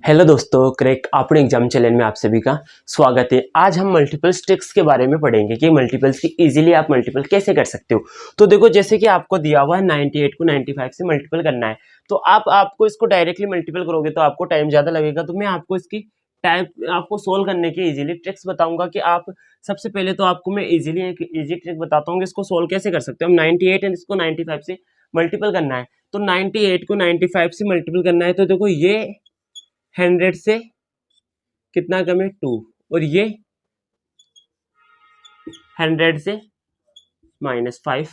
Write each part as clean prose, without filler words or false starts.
Hello दोस्तों, crack अपने exam channel में आप सभी का स्वागत है। आज हम मल्टीपल्स ट्रिक्स के बारे में पढ़ेंगे कि मल्टीपल्स की इजीली आप मल्टीपल कैसे कर सकते हो। तो देखो, जैसे कि आपको दिया हुआ है 98 को 95 से मल्टीपल करना है, तो आपको इसको डायरेक्टली मल्टीपल करोगे तो आपको टाइम ज़्यादा लगेगा। तो मैं आपको इसकी टाइप आपको सोल्व करने की इजीली ट्रिक्स बताऊंगा कि आप सबसे पहले तो आपको मैं इजीली एक इजी ट्रिक बताता हूँ कि इसको सोल्व कैसे कर सकते हो। हम 98 एंड इसको 95 से मल्टीपल करना है, तो 98 को 95 से मल्टीपल करना है। तो देखो, ये 100 से कितना कम है 2, और ये 100 से -5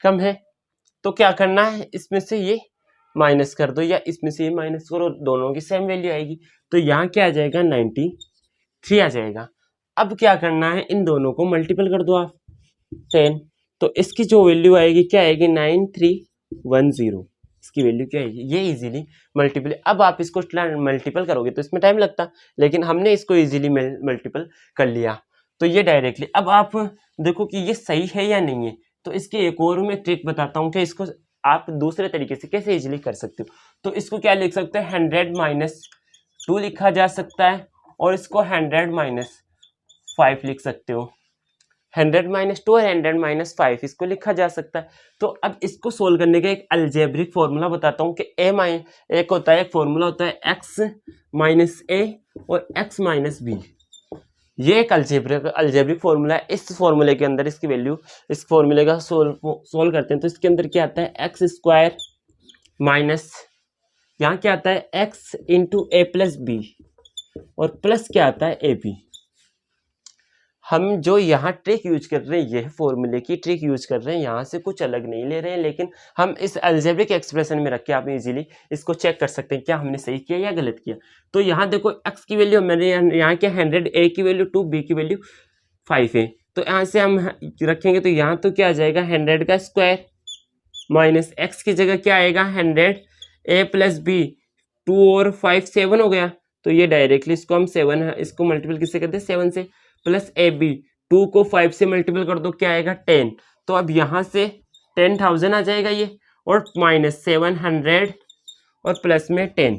कम है। तो क्या करना है, इसमें से ये माइनस कर दो या इसमें से ये माइनस करो, दोनों की सेम वैल्यू आएगी। तो यहाँ क्या आ जाएगा, 93 आ जाएगा। अब क्या करना है, इन दोनों को मल्टीपल कर दो आप 10, तो इसकी जो वैल्यू आएगी क्या आएगी, 9310। इसकी वैल्यू क्या आएगी, ये इजीली मल्टीपल। अब आप इसको मल्टीपल करोगे तो इसमें टाइम लगता, लेकिन हमने इसको इजीली मल्टीपल कर लिया। तो ये डायरेक्टली, अब आप देखो कि ये सही है या नहीं है। तो इसकी एक और मैं ट्रिक बताता हूँ कि इसको आप दूसरे तरीके से कैसे इजीली कर सकते हो। तो इसको क्या लिख सकते हैं, 100 - 2 लिखा जा सकता है, और इसको 100 - 5 लिख सकते हो। 100 - 2 और 100 - 5 इसको लिखा जा सकता है। तो अब इसको सोल्व करने का एक अलजेब्रिक फॉर्मूला बताता हूँ कि एक होता है, एक फॉर्मूला होता है x - a और x - b। ये एक अलजेब्रिक फॉर्मूला है। इस फॉर्मूले के अंदर इसकी वैल्यू, इस फॉर्मूले का सोल्व करते हैं तो इसके अंदर क्या आता है, एक्स स्क्वायर माइनस, यहाँ क्या आता है x into a plus B, और प्लस क्या आता है ए बी। हम जो यहाँ ट्रिक यूज कर रहे हैं, यह फॉर्मूले की ट्रिक यूज कर रहे हैं, यहाँ से कुछ अलग नहीं ले रहे हैं, लेकिन हम इस अलजेब्रिक एक्सप्रेशन में रख के आप इजीली इसको चेक कर सकते हैं क्या हमने सही किया या गलत किया। तो यहाँ देखो, x की वैल्यू मैंने यहाँ क्या 100, a की वैल्यू 2, b की वैल्यू 5 है। तो यहाँ से हम रखेंगे तो यहाँ तो क्या आ जाएगा, 100 का स्क्वायर माइनस x की जगह क्या आएगा, 100 a प्लस बी, 2 और 5 7 हो गया। तो ये डायरेक्टली इसको हम 7, इसको मल्टीपल किससे करते हैं, 7 से, प्लस ए बी, 2 को 5 से मल्टीपल कर दो, क्या आएगा 10। तो अब यहाँ से 10,000 आ जाएगा ये, और माइनस 700 और प्लस में 10।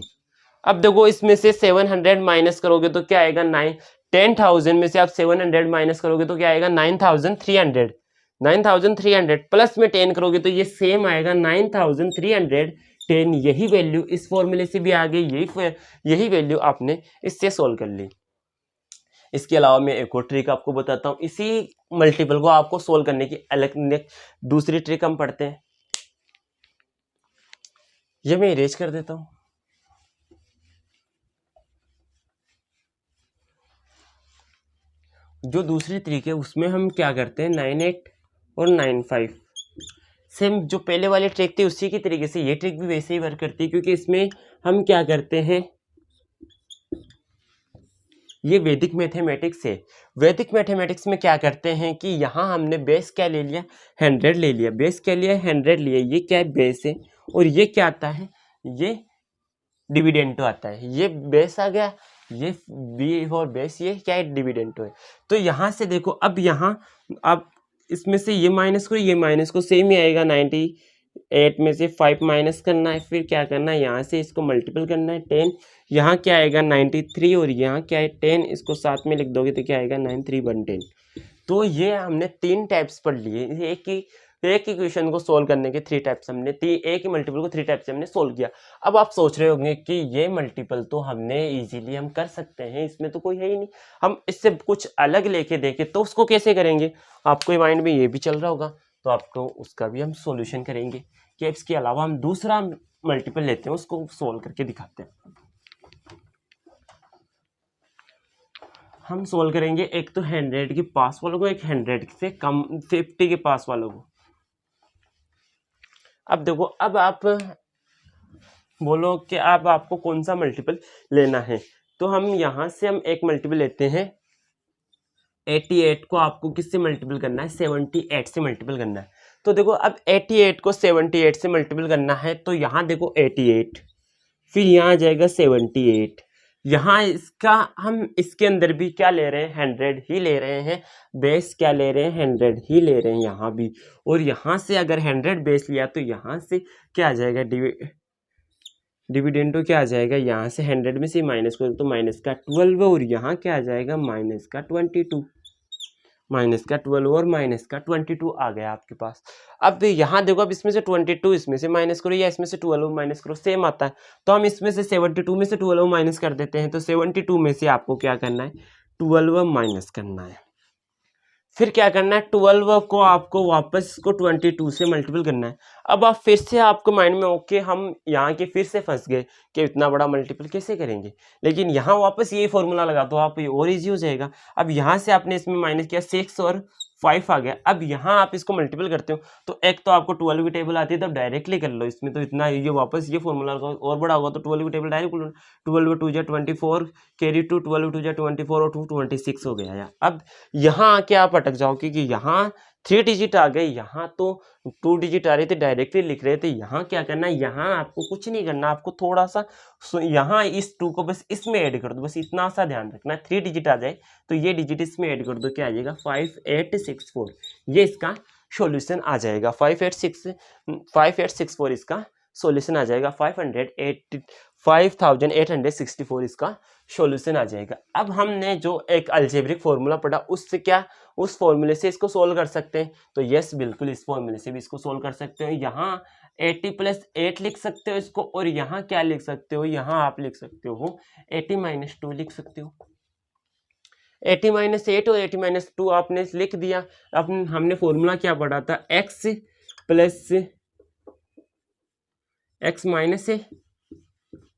अब देखो, इसमें से 700 माइनस करोगे तो क्या आएगा 9। 10,000 में से आप 700 माइनस करोगे तो क्या आएगा 9,300। 9,300 प्लस में 10 करोगे तो ये सेम आएगा 9,310। यही वैल्यू इस फॉर्मूले से भी आ गई, यही वैल्यू आपने इससे सोल्व कर ली। इसके अलावा मैं एक और ट्रिक आपको बताता हूँ, इसी मल्टीपल को आपको सोल्व करने की अलग दूसरी ट्रिक हम पढ़ते हैं। ये मैं इरेज कर देता हूँ। जो दूसरी ट्रिक है उसमें हम क्या करते हैं, 98 और 95 सेम जो पहले वाली ट्रिक थी उसी की तरीके से ये ट्रिक भी वैसे ही वर्क करती है, क्योंकि इसमें हम क्या करते हैं, ये वैदिक मैथमेटिक्स है। वैदिक मैथमेटिक्स में क्या करते हैं कि यहाँ हमने बेस क्या ले लिया, 100 ले लिया, बेस क्या लिया 100 लिया, ये क्या है बेस है, और ये क्या आता है, ये डिविडेंटो आता है। ये बेस आ गया, ये बी और बेस, ये क्या है डिविडेंटो है। तो यहाँ से देखो, अब यहाँ अब इसमें से ये माइनस करो, ये माइनस को सेम ही आएगा, 98 में से 5 माइनस करना है, फिर क्या करना है, यहाँ से इसको मल्टीपल करना है 10। यहाँ क्या आएगा 93, और यहाँ क्या है 10, इसको साथ में लिख दोगे तो क्या आएगा 9310। तो ये हमने 3 टाइप्स पढ़ लिए। एक ही क्वेश्चन को सोल्व करने के 3 टाइप्स हमने, एक ही मल्टीपल को 3 टाइप से हमने सोल्व किया। अब आप सोच रहे होंगे कि ये मल्टीपल तो हमने इजीली हम कर सकते हैं, इसमें तो कोई है ही नहीं, हम इससे कुछ अलग लेके देखें तो उसको कैसे करेंगे। आपको माइंड में ये भी चल रहा होगा, तो आपको उसका भी हम सॉल्यूशन करेंगे कि इसके अलावा हम दूसरा मल्टीपल लेते हैं, उसको सोल्व करके दिखाते हैं। हम सोल्व करेंगे एक तो 100 के पास वालों को, एक 100 से कम 50 के पास वालों को। अब देखो, अब आप बोलो कि अब आपको कौन सा मल्टीपल लेना है, तो हम यहाँ से हम एक मल्टीपल लेते हैं 88 को। आपको किससे मल्टीपल करना है, 78 से मल्टीपल करना है। तो देखो, अब 88 को 78 से मल्टीपल करना है, तो यहाँ देखो 88, फिर यहाँ आ जाएगा 78, यहाँ इसका हम इसके अंदर भी क्या ले रहे हैं, 100 ही ले रहे हैं, बेस क्या ले रहे हैं 100 ही ले रहे हैं यहाँ भी। और यहाँ से अगर 100 बेस लिया तो यहाँ से क्या आ जाएगा डिविडेंडो क्या आ जाएगा, यहाँ से 100 में से माइनस करो तो माइनस का 12 और यहाँ क्या आ जाएगा माइनस का 22, माइनस का 12 और माइनस का 22 आ गया आपके पास। अब यहाँ देखो, अब इसमें से 22 इसमें से माइनस करो या इसमें से 12 माइनस करो, सेम आता है। तो हम इसमें से 72 में से 12 माइनस कर देते हैं। तो 72 में से आपको क्या करना है, 12 माइनस करना है। फिर क्या करना है, 12 को आपको वापस को 22 से मल्टीपल करना है। अब आप फिर से आपको माइंड में ओके हम यहाँ के फिर से फंस गए कि इतना बड़ा मल्टीपल कैसे करेंगे, लेकिन यहाँ वापस ये फॉर्मूला लगा तो आप ये और इजी हो जाएगा। अब यहाँ से आपने इसमें माइनस किया 6 और 5 आ गया। अब यहाँ आप इसको मल्टीपल करते हो तो एक तो आपको 12 की टेबल आती है, तो डायरेक्टली कर लो इसमें, तो इतना ये वापस ये फॉर्मूला और बड़ा होगा तो 12 की टेबल डायरेक्ट 12 2 जा 24 कैरी 2, 12 2 जा 24 और 2 26 हो गया यार। अब यहाँ आके आप अटक जाओ क्योंकि यहाँ 3 डिजिट आ गए, यहाँ तो 2 डिजिट आ रहे थे, डायरेक्टली लिख रहे थे। यहाँ क्या करना है, यहाँ आपको कुछ नहीं करना, आपको थोड़ा सा यहाँ इस 2 को बस इसमें ऐड कर दो, बस इतना सा ध्यान रखना है। 3 डिजिट आ जाए तो ये डिजिट इसमें ऐड कर दो, क्या आ जाएगा 5864, ये इसका सॉल्यूशन आ जाएगा। 5864 इसका सॉल्यूशन आ जाएगा। 5864 इसका सॉल्यूशन आ जाएगा। अब हमने जो एक अलजेब्रिक फॉर्मूला पढ़ा उससे क्या, उस फॉर्मूले से इसको सोल्व कर सकते हैं। तो यस बिल्कुल इस फॉर्मूले से भी इसको सोल्व कर सकते हो। यहाँ 80 + 8 लिख सकते हो इसको, और यहाँ क्या लिख सकते हो, यहाँ आप लिख सकते हो 80 - 2 लिख सकते हो। 80 - 8 और 80 - 2 आपने लिख दिया। अब हमने फॉर्मूला क्या पढ़ा था, x + x - a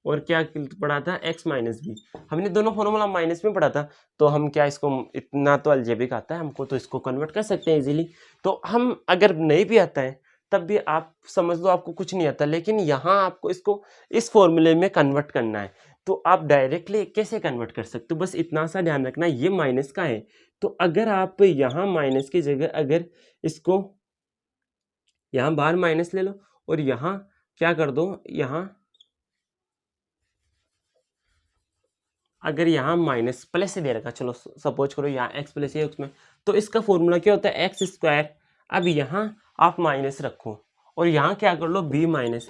और क्या पढ़ा था, x - b। हमने दोनों फॉर्मूला माइनस में पढ़ा था, तो हम क्या इसको इतना तो अलजेब्रिक आता है हमको, तो इसको कन्वर्ट कर सकते हैं इजीली। तो हम अगर नहीं भी आता है तब भी आप समझ लो आपको कुछ नहीं आता, लेकिन यहाँ आपको इसको इस फॉर्मूले में कन्वर्ट करना है। तो आप डायरेक्टली कैसे कन्वर्ट कर सकते हो, बस इतना सा ध्यान रखना, ये माइनस का है। तो अगर आप यहाँ माइनस की जगह अगर इसको यहाँ बाहर माइनस ले लो और यहाँ क्या कर दो, यहाँ अगर यहाँ माइनस प्लस से दे रखा, चलो सपोज करो यहाँ x + a उसमें, तो इसका फॉर्मूला क्या होता है x²। अब यहाँ आप माइनस रखो और यहाँ क्या कर लो b -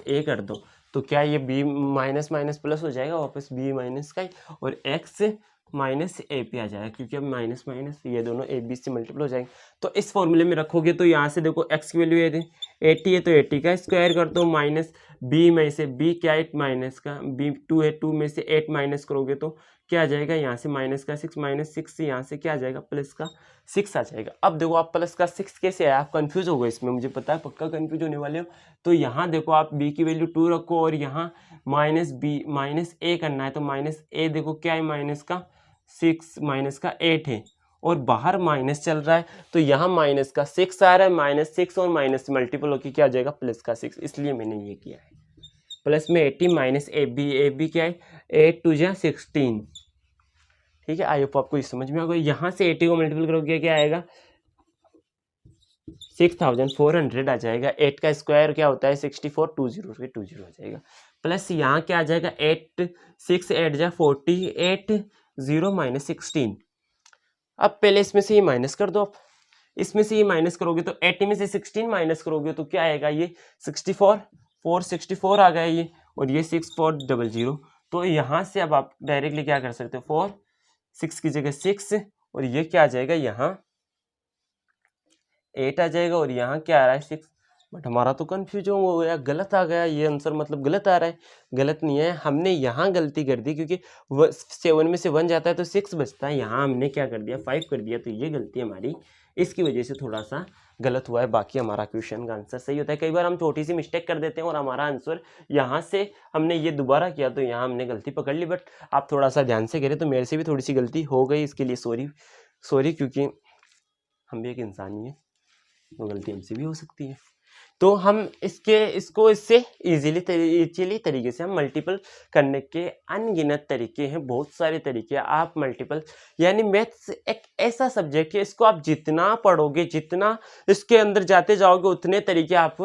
a कर दो, तो क्या ये b माइनस माइनस प्लस हो जाएगा वापस b माइनस का ही, और x - a पे आ जाएगा क्योंकि अब माइनस माइनस ये दोनों a b से मल्टीपल हो जाएंगे। तो इस फॉर्मूले में रखोगे तो यहाँ से देखो x की वैल्यू 80 है तो 80 का स्क्वायर कर दो, माइनस b में से b क्या है माइनस का, b 2 है, 2 में से 8 माइनस करोगे तो क्या आ जाएगा, यहाँ से माइनस का 6 - 6 से यहाँ से क्या आ जाएगा प्लस का 6 आ जाएगा। अब देखो आप प्लस का 6 कैसे आया, आप कंफ्यूज हो गए इसमें, मुझे पता है पक्का कंफ्यूज होने वाले हो। तो यहाँ देखो आप b की वैल्यू 2 रखो और यहाँ -a करना है, तो -a देखो क्या है माइनस का 6 माइनस का 8 है और बाहर माइनस चल रहा है, तो यहाँ माइनस का 6 आ रहा है, -6 और माइनस मल्टीपल होकर क्या आ जाएगा प्लस का 6, इसलिए मैंने ये किया है। प्लस में 80 - ab क्या है 8 2 जा 16, ठीक है। आई होप आपको इस समझ में आ गया। यहाँ से 80 को मल्टीपल करोगे क्या आएगा 6400 आ जाएगा। 8 का स्क्वायर क्या होता है 64, 20 के 20 हो जाएगा। प्लस यहाँ क्या आ जाएगा 8 6 8 जा 48 0 - 16। अब पहले इसमें से ये माइनस कर दो, आप इसमें से ये माइनस करोगे तो 80 में से 16 माइनस करोगे तो क्या आएगा, ये 64 464 आ गया ये, और ये 6400। तो यहाँ से अब आप डायरेक्टली क्या कर सकते हो 4 6 की जगह 6 और ये क्या आ जाएगा यहाँ 8 आ जाएगा और यहाँ क्या आ रहा है 6। बट हमारा तो कन्फ्यूज हो गया, गलत आ गया ये आंसर, मतलब गलत आ रहा है। गलत नहीं है, हमने यहाँ गलती कर दी क्योंकि 7 में से 1 जाता है तो 6 बचता है, यहाँ हमने क्या कर दिया 5 कर दिया, तो ये गलती हमारी इसकी वजह से थोड़ा सा गलत हुआ है। बाकी हमारा क्वेश्चन का आंसर सही होता है। कई बार हम छोटी सी मिस्टेक कर देते हैं और हमारा आंसर यहाँ से हमने ये दोबारा किया तो यहाँ हमने गलती पकड़ ली, बट आप थोड़ा सा ध्यान से करें तो मेरे से भी थोड़ी सी गलती हो गई, इसके लिए सॉरी क्योंकि हम भी एक इंसान ही है, तो गलती हमसे भी हो सकती है। तो हम इसको इससे इजीली तरीके से हम मल्टीपल करने के अनगिनत तरीके हैं, बहुत सारे तरीके। आप मल्टीपल यानी मैथ्स एक ऐसा सब्जेक्ट है, इसको आप जितना पढ़ोगे जितना इसके अंदर जाते जाओगे उतने तरीके आप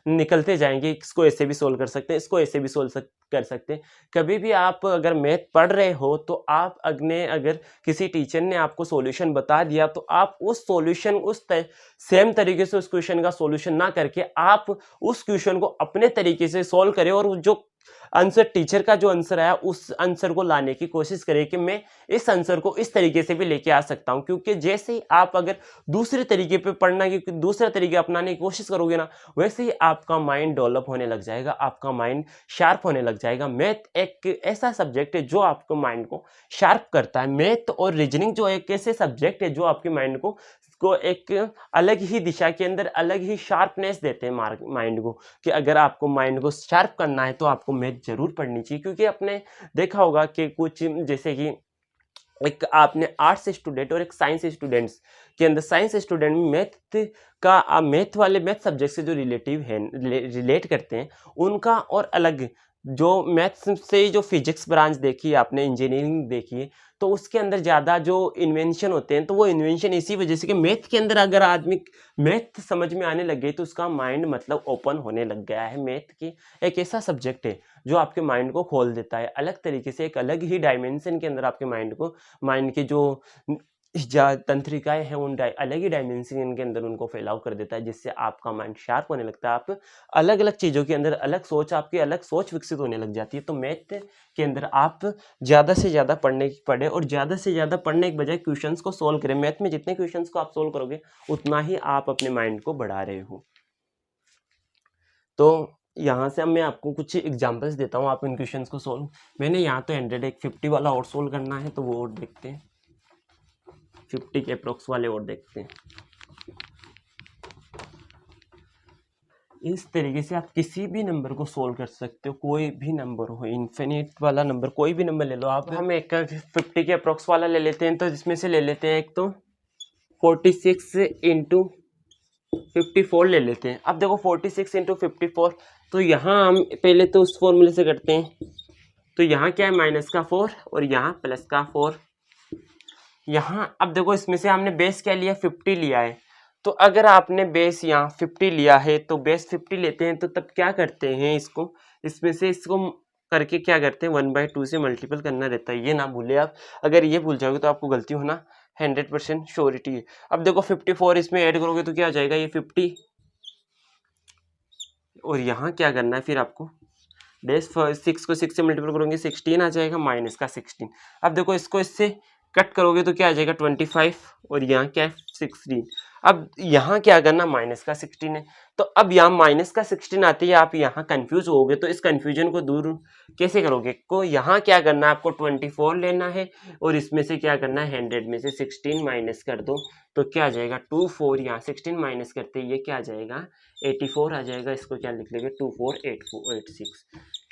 निकलते जाएंगे। इसको ऐसे भी सोल्व कर सकते हैं, इसको ऐसे भी सोल्व कर सकते हैं। कभी भी आप अगर मैथ पढ़ रहे हो तो आप अगर किसी टीचर ने आपको सॉल्यूशन बता दिया तो आप उस सॉल्यूशन सेम तरीके से उस क्वेश्चन का सॉल्यूशन ना करके आप उस क्वेश्चन को अपने तरीके से सॉल्व करें, और जो आंसर टीचर का जो आंसर आया उस आंसर को लाने की कोशिश करें कि मैं इस आंसर को इस तरीके से भी लेके आ सकता हूं, क्योंकि जैसे ही आप अगर दूसरे तरीके पे पढ़ना की दूसरा तरीके अपनाने की कोशिश करोगे ना, वैसे ही आपका माइंड डेवलप होने लग जाएगा, आपका माइंड शार्प होने लग जाएगा। मैथ एक ऐसा सब्जेक्ट है जो आपको माइंड को शार्प करता है। मैथ और रीजनिंग जो एक ऐसे सब्जेक्ट है जो आपके माइंड को एक अलग ही दिशा के अंदर अलग ही शार्पनेस देते हैं माइंड को, कि अगर आपको माइंड को शार्प करना है तो आपको मैथ जरूर पढ़नी चाहिए। क्योंकि आपने देखा होगा कि कुछ जैसे कि एक आपने आर्ट्स स्टूडेंट और एक साइंस स्टूडेंट्स के अंदर, साइंस स्टूडेंट में मैथ वाले मैथ सब्जेक्ट से जो रिलेट करते हैं उनका और अलग, जो मैथ्स से जो फिजिक्स ब्रांच देखी है आपने, इंजीनियरिंग देखी है, तो उसके अंदर ज़्यादा जो इन्वेंशन होते हैं तो वो इन्वेंशन इसी वजह से कि मैथ के अंदर अगर आदमी मैथ समझ में आने लग गई तो उसका माइंड मतलब ओपन होने लग गया है। मैथ की एक ऐसा सब्जेक्ट है जो आपके माइंड को खोल देता है अलग तरीके से, एक अलग ही डायमेंशन के अंदर आपके माइंड की जो तंत्रिकाएं हैं उन अलग ही डायमेंशन के अंदर उनको फैलाव कर देता है, जिससे आपका माइंड शार्प होने लगता है। आप अलग अलग चीज़ों के अंदर आपकी अलग सोच विकसित होने लग जाती है। तो मैथ के अंदर आप ज़्यादा से ज़्यादा पढ़े और ज़्यादा से ज़्यादा पढ़ने के बजाय क्वेश्चंस को सोल्व करें। मैथ में जितने क्वेश्चंस को आप सोल्व करोगे उतना ही आप अपने माइंड को बढ़ा रहे हो। तो यहाँ से अब मैं आपको कुछ एग्जांपल्स देता हूँ, आप इन क्वेश्चंस को सोल्व, मैंने यहाँ तो 150 वाला और सोल्व करना है तो वो और देखते हैं, 50 के अप्रोक्स वाले और देखते हैं। इस तरीके से आप किसी भी नंबर को सोल्व कर सकते हो, कोई भी नंबर हो, इन्फिनिट वाला नंबर कोई भी नंबर ले लो आप। हम एक 50 के अप्रोक्स वाला ले लेते हैं, तो जिसमें से ले लेते हैं एक तो 46 इंटू 54 ले लेते हैं। अब देखो 46 इंटू 54, तो यहाँ हम पहले तो उस फॉर्मूले से करते हैं, तो यहाँ क्या है माइनस का 4 और यहाँ प्लस का 4। यहाँ अब देखो इसमें से हमने बेस क्या लिया, 50 लिया है, तो अगर आपने बेस यहाँ 50 लिया है तो बेस 50 लेते हैं, तो तब क्या करते हैं इसको, इसमें से इसको करके क्या करते हैं 1/2 से मल्टीपल करना रहता है। ये ना भूले आप, अगर ये भूल जाओगे तो आपको गलती होना 100% श्योरिटी है। अब देखो 54 इसमें ऐड करोगे तो क्या हो जाएगा, ये 50 और यहाँ क्या करना है फिर आपको बेस 6 को 6 से मल्टीपल करोगे 16 आ जाएगा, माइनस का 16। अब देखो इसको इससे कट करोगे तो क्या आ जाएगा 25 और यहाँ क्या है 16। अब यहाँ क्या करना, माइनस का 16 है, तो अब यहाँ माइनस का 16 आती है, आप यहाँ कंफ्यूज होगे, तो इस कंफ्यूजन को दूर कैसे करोगे, को यहाँ क्या करना है आपको 24 लेना है और इसमें से क्या करना है 100 में से 16 माइनस कर दो, तो क्या आ जाएगा 24, यहाँ 16 माइनस करते ये क्या आ जाएगा 84 आ जाएगा। इसको क्या लिख लेंगे 2486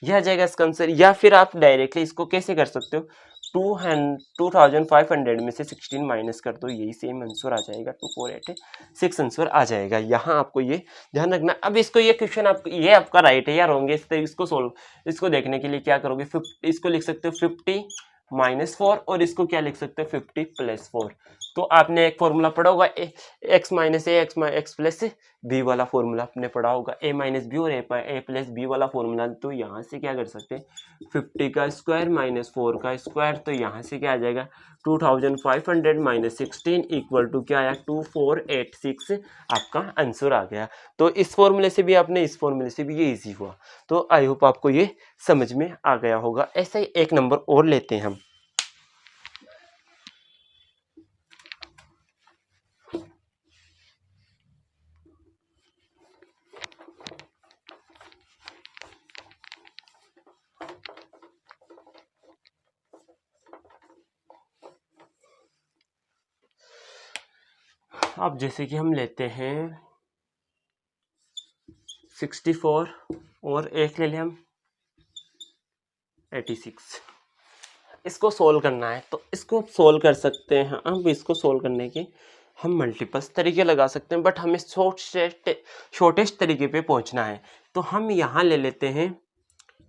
यह आ जाएगा इसका आंसर। या फिर आप डायरेक्टली इसको कैसे कर सकते हो, 2500 में से 16 माइनस कर दो, यही सेम आंसर आ जाएगा 2486 आंसर आ जाएगा। यहाँ आपको ये ध्यान रखना। अब इसको ये क्वेश्चन आप ये आपका राइट है या रॉन्ग है, इसको देखने के लिए क्या करोगे, इसको लिख सकते हो 50 माइनस 4 और इसको क्या लिख सकते हो 50 प्लस 4। तो आपने एक फॉर्मूला पढ़ा होगा एक्स माइनस ए एक्स प्लस बी वाला फॉर्मूला आपने पढ़ा होगा, ए माइनस बी और ए प्लस बी वाला फॉर्मूला। तो यहाँ से क्या कर सकते हैं 50 का स्क्वायर माइनस 4 का स्क्वायर, तो यहाँ से क्या आ जाएगा 2500 माइनस 16 इक्वल टू क्या आया 2486 आपका आंसर आ गया। तो इस फॉर्मूले से भी आपने इस फॉर्मूले से भी ये इजी हुआ। तो आई होप आपको ये समझ में आ गया होगा। ऐसा ही एक नंबर और लेते हैं हम, अब जैसे कि हम लेते हैं 64 और एक ले लें हम 86। इसको सोल्व करना है तो इसको सोल्व कर सकते हैं। अब इसको सोल्व करने के हम मल्टीपल्स तरीके लगा सकते हैं, बट हमें शॉर्टेस्ट तरीके पे पहुंचना है। तो हम यहाँ ले लेते हैं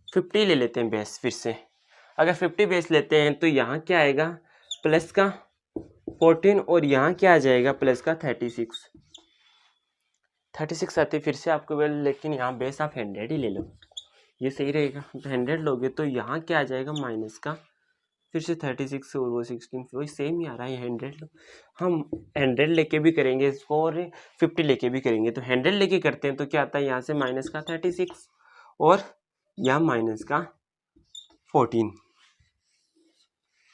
50 ले लेते हैं बेस। फिर से अगर 50 बेस लेते हैं तो यहाँ क्या आएगा प्लस का 14 और यहाँ क्या आ जाएगा प्लस का 36 आते फिर से आपको लेकिन यहाँ बेस आप 100 ही ले लो, ये सही रहेगा। 100 लोगे तो यहाँ क्या आ जाएगा माइनस का फिर से 36 और वो 16 वही सेम ही आ रहा है 100। हम 100 लेके भी करेंगे इसको और 50 लेके भी करेंगे। तो 100 लेके करते हैं तो क्या आता है यहाँ से माइनस का 36 और या माइनस का 14,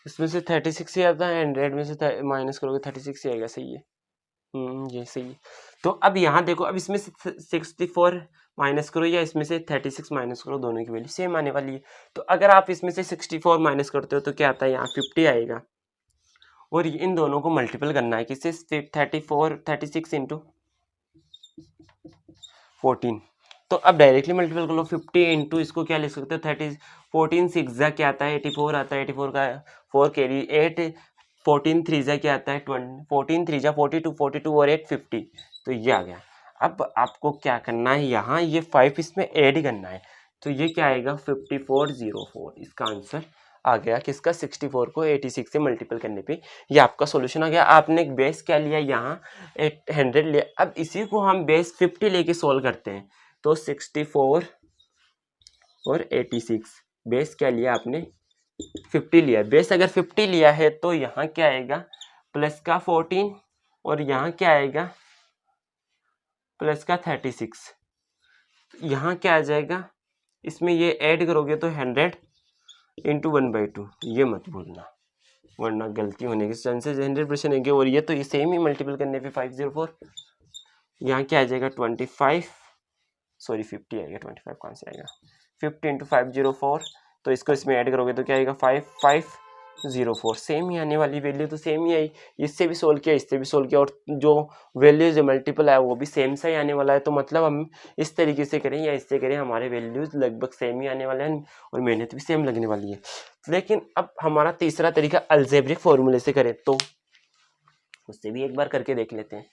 इसमें से 36 ही आता है, 100 में से माइनस करोगे 36 ही आएगा, सही है। ये सही है। तो अब यहाँ देखो, अब इसमें से 64 माइनस करो या इसमें से 36 माइनस करो, दोनों की वैल्यू सेम आने वाली है। तो अगर आप इसमें से 64 माइनस करते हो तो क्या आता है, यहाँ 50 आएगा, और इन दोनों को मल्टीपल करना है किससे, 36 इंटू 14। तो अब डायरेक्टली मल्टीपल कर लो, 50 इंटू इसको क्या लिख सकते हो 30, 14 सिक्स जा क्या आता है 84 आता है, 84 का 4 कैरी 8, 14 थ्री जा क्या आता है 20, 14 थ्री जा 42, 42 और 8 50, तो ये आ गया। अब आपको क्या करना है, यहाँ ये 5 इसमें ऐड करना है, तो ये क्या आएगा 5404, इसका आंसर आ गया किसका, 64 को 86 से मल्टीपल करने पे ये आपका सॉल्यूशन आ गया। आपने एक बेस क्या लिया यहाँ 100 लिया, अब इसी को हम बेस 50 लेके सॉल्व करते हैं, तो 64 और 86 बेस क्या लिया आपने 50 लिया, बेस अगर 50 लिया है तो यहाँ क्या आएगा प्लस का 14 और यहाँ क्या आएगा प्लस का 36, यहाँ क्या आ जाएगा, इसमें ये ऐड करोगे तो 100 इंटू 1/2, ये मत भूलना वरना गलती होने के चांसेस 100% होंगे। और ये तो ये सेम ही मल्टीपल करने पे 504, यहाँ क्या आ जाएगा 25, सॉरी 50 आएगा, 25 कौन से आएगा, 50 इंटू 504, तो इसको इसमें ऐड करोगे तो क्या आएगा 5504, सेम ही आने वाली वैल्यू तो सेम ही आई, इससे भी सोल्व किया इससे भी सोल्व किया, और जो वैल्यू जो मल्टीपल है वो भी सेम सा ही आने वाला है। तो मतलब हम इस तरीके से करें या इससे करें, हमारे वैल्यूज लगभग सेम ही आने वाले हैं और मेहनत भी सेम लगने वाली है। लेकिन अब हमारा तीसरा तरीका अलजेब्रिक फॉर्मूले से करें, तो उससे भी एक बार करके देख लेते हैं।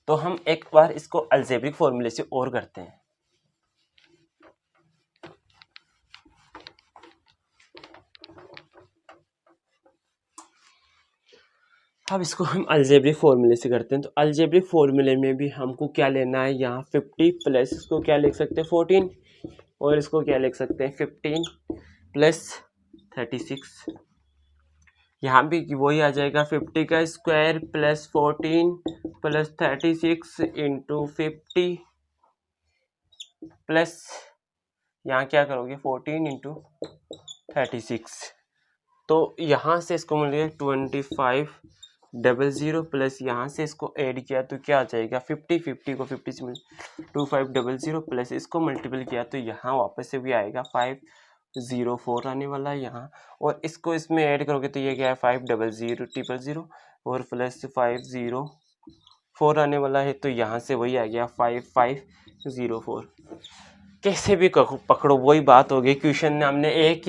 तो हम एक बार इसको अलजेब्रिक फॉर्मूले से और करते हैं। अब इसको हम अलजेब्रिक फॉर्मूले से करते हैं। तो अलजेब्रिक फॉर्मूले में भी हमको क्या लेना है, यहाँ 50 प्लस इसको क्या लिख सकते हैं 14, और इसको क्या लिख सकते हैं 15 प्लस 36, यहाँ भी वही आ जाएगा 50 का square plus 14 plus 36 into 50 plus यहाँ क्या करोगे 14 इंटू 36, तो यहाँ से इसको मिलेगा 2500 प्लस यहाँ से इसको ऐड किया तो क्या आ जाएगा 50 को 50 से 2500 प्लस इसको मल्टीपल किया तो यहाँ वापस से भी आएगा 504 आने वाला है यहाँ, और इसको इसमें ऐड करोगे तो ये क्या है 500000 और प्लस 504 आने वाला है, तो यहाँ से वही आ गया 5504। कैसे भी पकड़ो वही बात हो गई, क्वेश्चन में हमने एक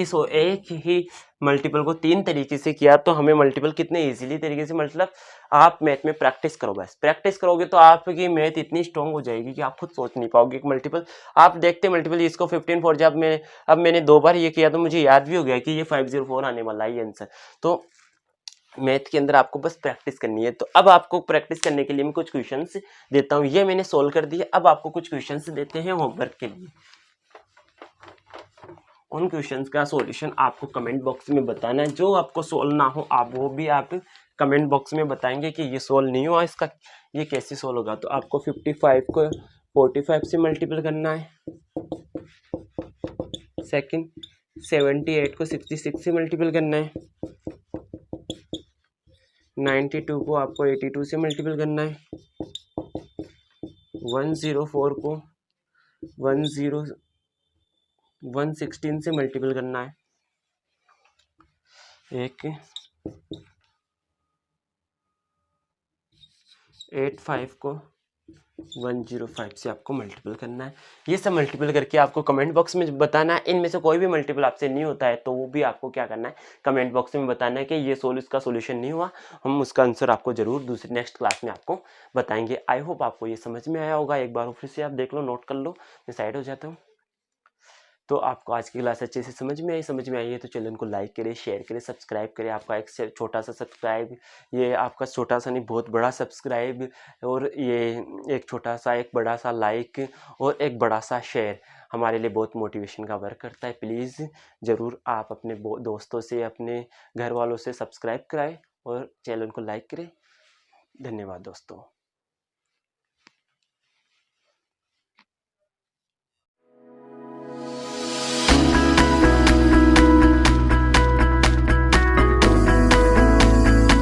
ही मल्टीपल को 3 तरीके से किया, तो हमें मल्टीपल कितने इजीली तरीके से, मतलब आप मैथ में प्रैक्टिस करो, बस प्रैक्टिस करोगे तो आपकी मैथ इतनी स्ट्रांग हो जाएगी कि आप खुद सोच नहीं पाओगे। एक मल्टीपल आप देखते मल्टीपल इसको 15 4 जब मैंने 2 बार ये किया तो मुझे याद भी हो गया कि ये 504 आने वाला है आंसर। तो मैथ के अंदर आपको बस प्रैक्टिस करनी है। तो अब आपको प्रैक्टिस करने के लिए मैं कुछ क्वेश्चंस देता हूँ, ये मैंने सोल्व कर दिए, अब आपको कुछ क्वेश्चंस देते हैं होमवर्क के लिए। उन क्वेश्चंस का सॉल्यूशन आपको कमेंट बॉक्स में बताना है, जो आपको सोल्व ना हो आप वो भी आप कमेंट बॉक्स में बताएंगे कि ये सोल्व नहीं हुआ, इसका ये कैसे सोल्व होगा। तो आपको 55 को 45 से मल्टीपल करना है, सेकंड 78 को 66 से मल्टीपल करना है, 92 को आपको 82 से मल्टीपल करना है, 104 को 116 से मल्टीपल करना है, एक 85 को 105 से आपको मल्टीपल करना है। ये सब मल्टीपल करके आपको कमेंट बॉक्स में बताना है। इनमें से कोई भी मल्टीपल आपसे नहीं होता है तो वो भी आपको क्या करना है, कमेंट बॉक्स में बताना है कि ये इसका सॉल्यूशन नहीं हुआ, हम उसका आंसर आपको जरूर दूसरी नेक्स्ट क्लास में आपको बताएंगे। आई होप आपको ये समझ में आया होगा, एक बार फिर से आप देख लो, नोट कर लो, मैं साइड हो जाता हूँ। तो आपको आज की क्लास अच्छे से समझ में आई है तो चैनल को लाइक करें, शेयर करें, सब्सक्राइब करें। आपका एक छोटा सा सब्सक्राइब, ये आपका छोटा सा नहीं बहुत बड़ा सब्सक्राइब, और ये एक छोटा सा एक बड़ा सा लाइक और एक बड़ा सा शेयर हमारे लिए बहुत मोटिवेशन का वर्क करता है। प्लीज़ ज़रूर आप अपने दोस्तों से, अपने घर वालों से सब्सक्राइब कराएं और चैनल को लाइक करें। धन्यवाद दोस्तों।